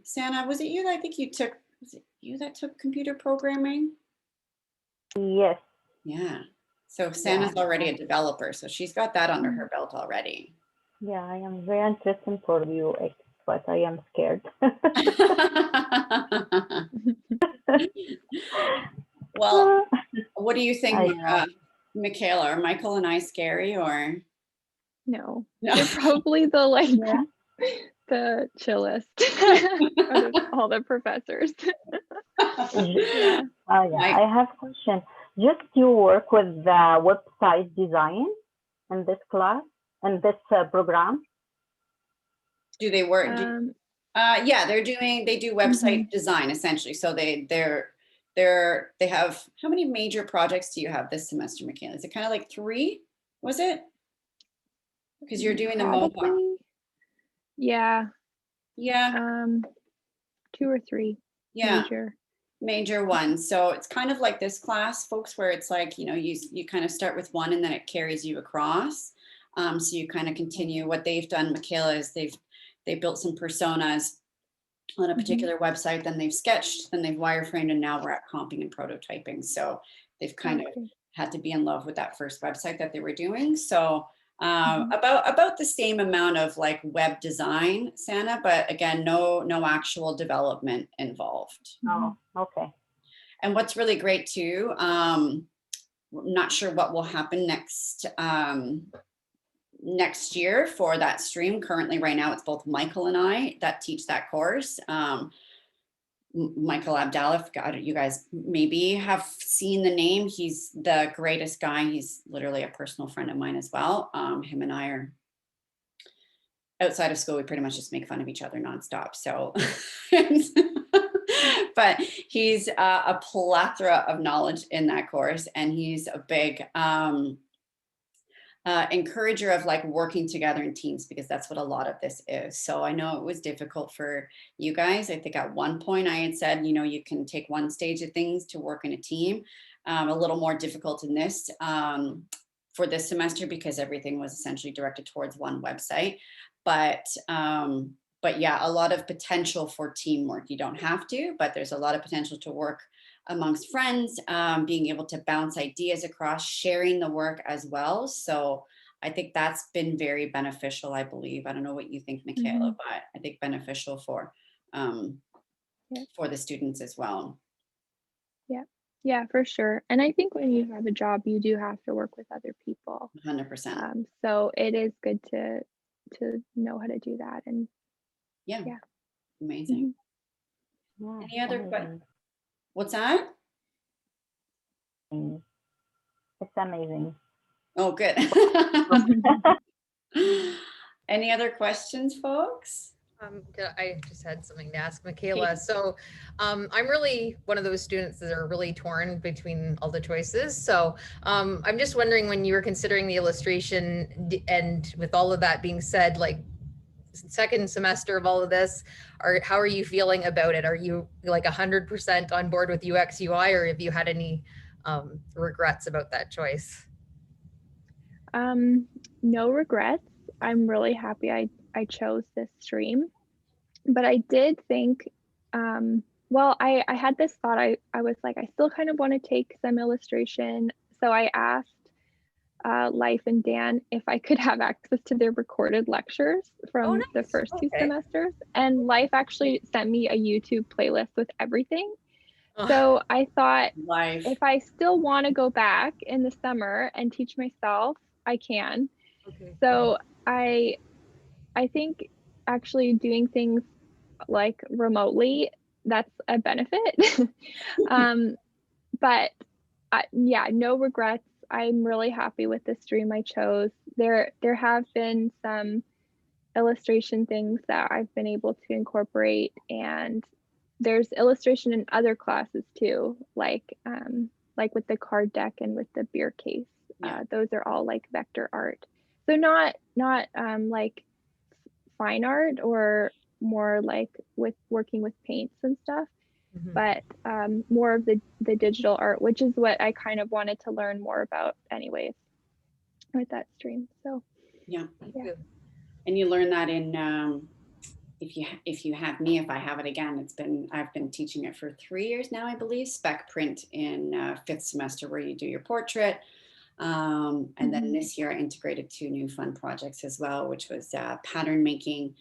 Santa, was it you that I think you took, was it you that took computer programming? Yes. Yeah. So Yeah. Santa's already a developer, so she's got that under her belt already. Yeah, I am very interested for UX, but I am scared. Well, what do you think, I know. Michaela? Are Michael and I scary or No, no? you're probably the Yeah. the chillest out of all the professors. Yeah. Yeah, Mike, I have a question. Just you work with the website design in this class, in this program? do they work? Um, Yeah, they do website mhm. design essentially. So they have, how many major projects do you have this semester, Michaela? Is it kind of like three? Was it? Because you're doing the Mohawk. Probably, yeah, Yeah, um, 2 or 3 yeah, major. major ones. So it's kind of like this class, folks, where it's like, you kind of start with one and then it carries you across. So you kind of continue. What they've done, Michaela, is they built some personas on a Mhm. particular website, then they've sketched, then they've wireframed, and now we're at comping and prototyping. So they've kind of Okay. had to be in love with that first website that they were doing. So Mhm. about the same amount of like web design, Santa, but again, no actual development involved. Mhm. Oh, okay. And what's really great too, not sure what will happen next year for that stream. Currently, right now, it's both Michael and I that teach that course. Michael Abdallah, you guys maybe have seen the name. He's the greatest guy. He's literally a personal friend of mine as well. Him and I are outside of school. We pretty much just make fun of each other nonstop. So, but he's a plethora of knowledge in that course, and he's a big encourager of like working together in teams, because that's what a lot of this is. So I know it was difficult for you guys. I think at one point I had said, you can take one stage of things to work in a team. A little more difficult in this for this semester because everything was essentially directed towards one website. But yeah, a lot of potential for teamwork. You don't have to, but there's a lot of potential to work amongst friends, being able to bounce ideas across, sharing the work as well. So I think that's been very beneficial, I believe. I don't know what you think, Michaela, Mhm. but I think beneficial Yeah. for the students as well. Yeah. Yeah, for sure. And I think when you have a job, you do have to work with other people. 100%. So it is good to know how to do that. And Yeah, yeah. amazing. Mhm. Yeah, Any other questions? amazing. What's that? Mm, it's amazing. Oh, good. Mhm. Any other questions, folks? I just had something to ask Okay. Michaela. So, I'm really one of those students that are really torn between all the choices. So, I'm just wondering, when you were considering the illustration, and with all of that being said, like second semester of all of this, how are you feeling about it? Are you like 100% on board with UX UI, or have you had any regrets about that choice? Um, no regrets. I'm really happy I chose this stream. But I did think, well, I had this thought. I was like, I still kind of want to take some illustration. So I asked Life and Dan if I could have access to their recorded lectures Oh, from the nice. first 2 Okay. semesters. And Life actually sent me a YouTube playlist with everything. Oh, So I thought, Life. if I still want to go back in the summer and teach myself, I can. okay. So I think actually doing things like remotely, that's a benefit. um, but yeah, no regrets. I'm really happy with the stream I chose. There have been some illustration things that I've been able to incorporate, and there's illustration in other classes too, like with the card deck and with the beer case. Yeah. Those are all like vector art. So not like fine art, or more like with working with paints and stuff, Mhm. but more of the digital art, which is what I kind of wanted to learn more about anyways with that stream. So Yeah. Thank yeah. you. And you learn that in if you have me, if I have it again, I've been teaching it for 3 years now, I believe, spec print in 5th semester, where you do your portrait. And then this year I integrated 2 new fun projects as well, which was pattern making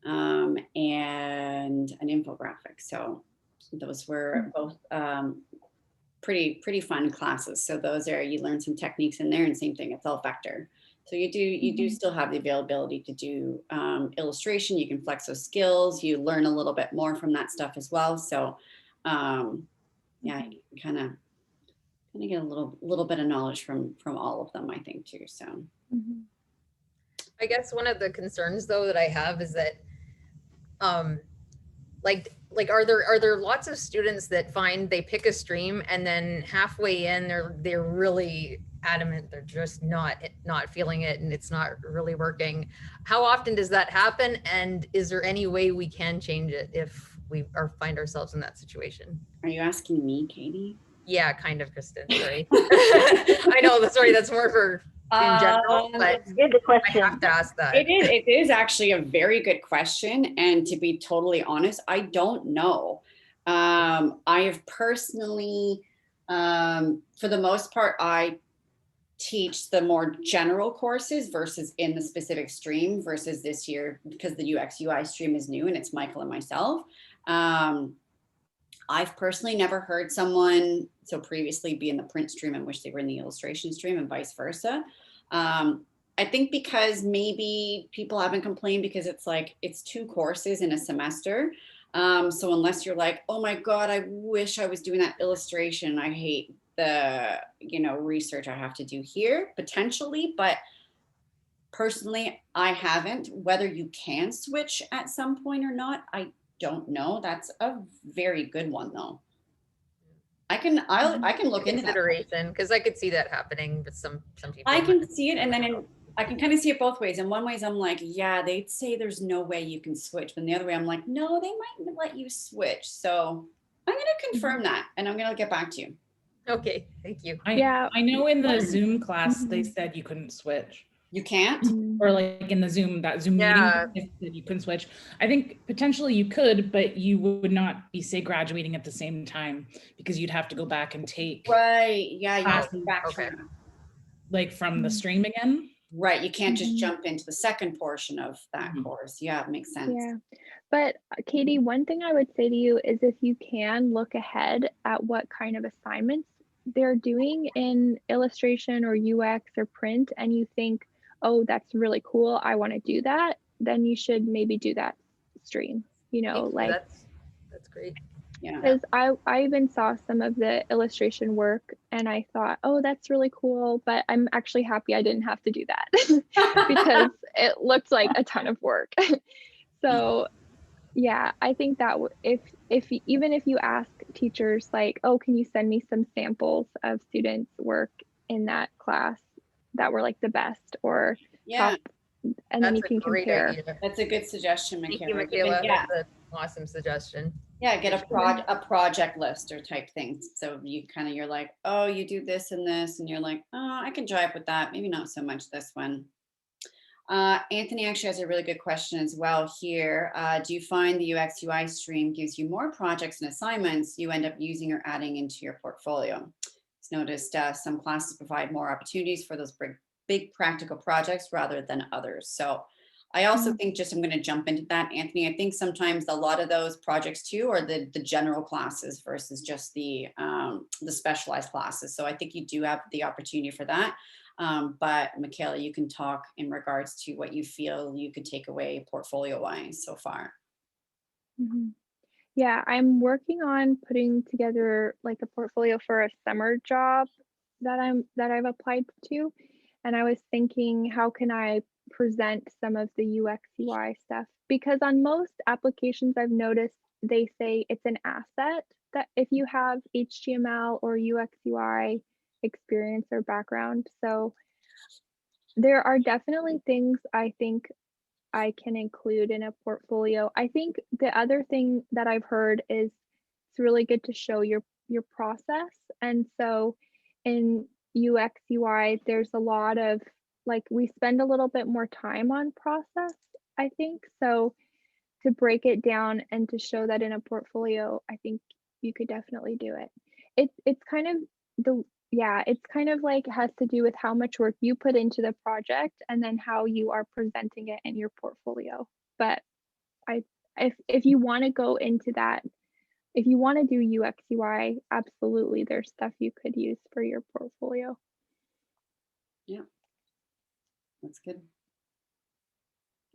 and an infographic. So those were both pretty fun classes. So those are, you learn some techniques in there, and same thing, it's all vector. So you do still have the availability to do illustration. You can flex those skills. You learn a little bit more from that stuff as well. So yeah, you can kind of get a little bit of knowledge from all of them, I think, too. So I guess one of the concerns though that I have is that like are there lots of students that find they pick a stream and then halfway in they're really adamant they're just not feeling it and it's not really working? How often does that happen, and is there any way we can change it if we find ourselves in that situation? are you asking me, Katie? Yeah, kind of, Kristen, sorry. I know, sorry, that's more for in general, but Good question. I have to ask that. It is actually a very good question. And to be totally honest, I don't know. I have personally, for the most part, I teach the more general courses versus in the specific stream, versus this year, because the UX UI stream is new and it's Michael and myself. I've personally never heard someone so previously be in the print stream and wish they were in the illustration stream, and vice versa. I think because maybe people haven't complained because it's like, it's 2 courses in a semester. So unless you're like, oh my God, I wish I was doing that illustration, I hate the, research I have to do here, potentially. But personally, I haven't. Whether you can switch at some point or not, I don't know. That's a very good one though. I can look into that Consideration, because I could see that happening with some people. I can see it, and then I can kind of see it both ways. In one ways, I'm like, yeah, they'd say there's no way you can switch. But the other way, I'm like, no, they might let you switch. So I'm going to confirm that, and I'm going to get back to you. Okay, thank you. I know in the Zoom class, they said you couldn't switch. You can't? Or like in the Zoom meeting, they said you couldn't switch. I think potentially you could, but you would not be, say, graduating at the same time, because you'd have to go back and take Right. Yeah. You have to classes, go back okay. from the stream again. Right. You can't just jump into the second portion of that course. Yeah, it makes sense. Yeah. But Katie, one thing I would say to you is, if you can look ahead at what kind of assignments they're doing in illustration or UX or print, and you think, oh, that's really cool, I want to do that, then you should maybe do that stream, like that's great. Yeah. Because I even saw some of the illustration work and I thought, oh, that's really cool, but I'm actually happy I didn't have to do that because it looked like a ton of work. So yeah, I think that even if you ask teachers like, oh, can you send me some samples of students' work in that class that were like the best or top, and then you can compare. Idea. That's a good suggestion, Michaella. Thank you, Michaela. Yeah. That's an awesome suggestion. Yeah, get a project list or type thing. So you're like, oh, you do this and this, and you're like, oh, I can jive with that. Maybe not so much this one. Anthony actually has a really good question as well here. Do you find the UX UI stream gives you more projects and assignments you end up using or adding into your portfolio? It's noticed some classes provide more opportunities for those big practical projects rather than others. So I also think, I'm going to jump into that, Anthony. I think sometimes a lot of those projects too are the general classes versus just the specialized classes. So I think you do have the opportunity for that. But Michaella, you can talk in regards to what you feel you could take away portfolio-wise so far. Yeah, I'm working on putting together like a portfolio for a summer job that I've applied to, and I was thinking, how can I present some of the UX UI stuff? Because on most applications I've noticed they say it's an asset that if you have HTML or UX UI experience or background. So there are definitely things I think I can include in a portfolio. I think the other thing that I've heard is it's really good to show your process. And so in UX UI, there's a lot of like, we spend a little bit more time on process, I think. So to break it down and to show that in a portfolio, I think you could definitely do it. It's kind of the yeah, it's kind of like has to do with how much work you put into the project and then how you are presenting it in your portfolio. But I if you want to go into that, if you want to do UX UI, absolutely there's stuff you could use for your portfolio. Yeah, that's good.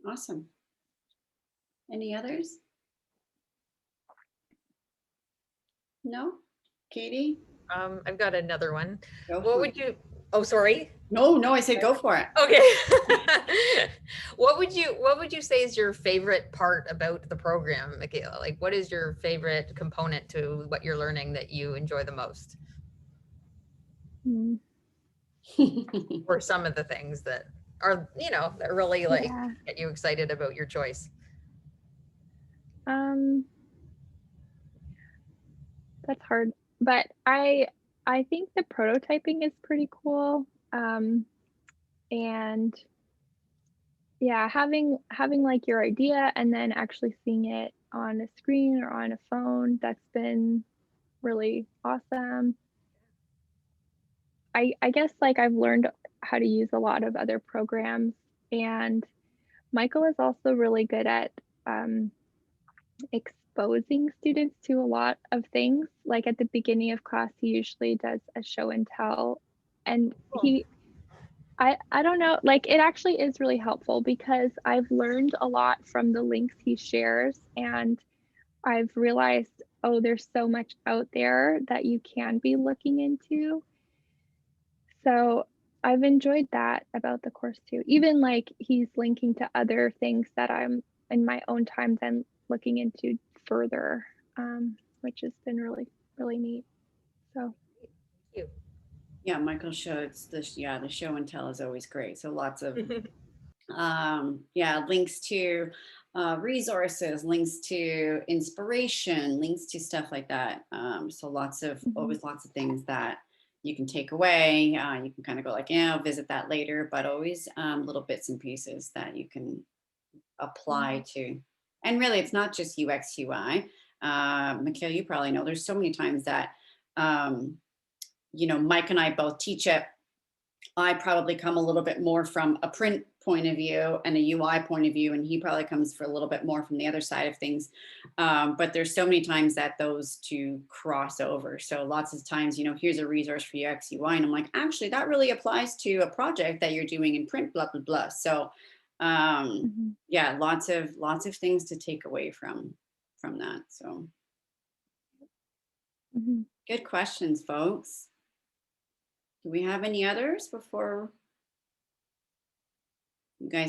Awesome. Any others? No? Katie? I've got another one. Go What for would it. you, oh, sorry. No, I said go for it. Okay. What would you say is your favorite part about the program, Michaela? Like, what is your favorite component to what you're learning that you enjoy the most? Mm, Or some of the things that are, that really like yeah. get you excited about your choice? That's hard, but I think the prototyping is pretty cool. And yeah, having like your idea and then actually seeing it on a screen or on a phone, that's been really awesome. I guess like I've learned how to use a lot of other programs, and Michael is also really good at exposing students to a lot of things. Like at the beginning of class, he usually does a show and tell, and I don't know, like it actually is really helpful because I've learned a lot from the links he shares, and I've realized, oh, there's so much out there that you can be looking into. So I've enjoyed that about the course too. Even like he's linking to other things that I'm in my own time then looking into further, which has been really, really neat. So Thank you. Yeah, Michael showed the show and tell is always great. So lots of links to resources, links to inspiration, links to stuff like that. So always lots of things that you can take away. You can kind of go like, yeah, I'll visit that later, but always little bits and pieces that you can apply to. And really, it's not just UX UI. Michaela, you probably know there's so many times that Mike and I both teach it. I probably come a little bit more from a print point of view and a UI point of view, and he probably comes for a little bit more from the other side of things. But there's so many times that those two cross over. So lots of times, here's a resource for UX UI, and I'm like, actually, that really applies to a project that you're doing in print, blah blah blah. So yeah, lots of things to take away from that. So good questions, folks. Do we have any others before you guys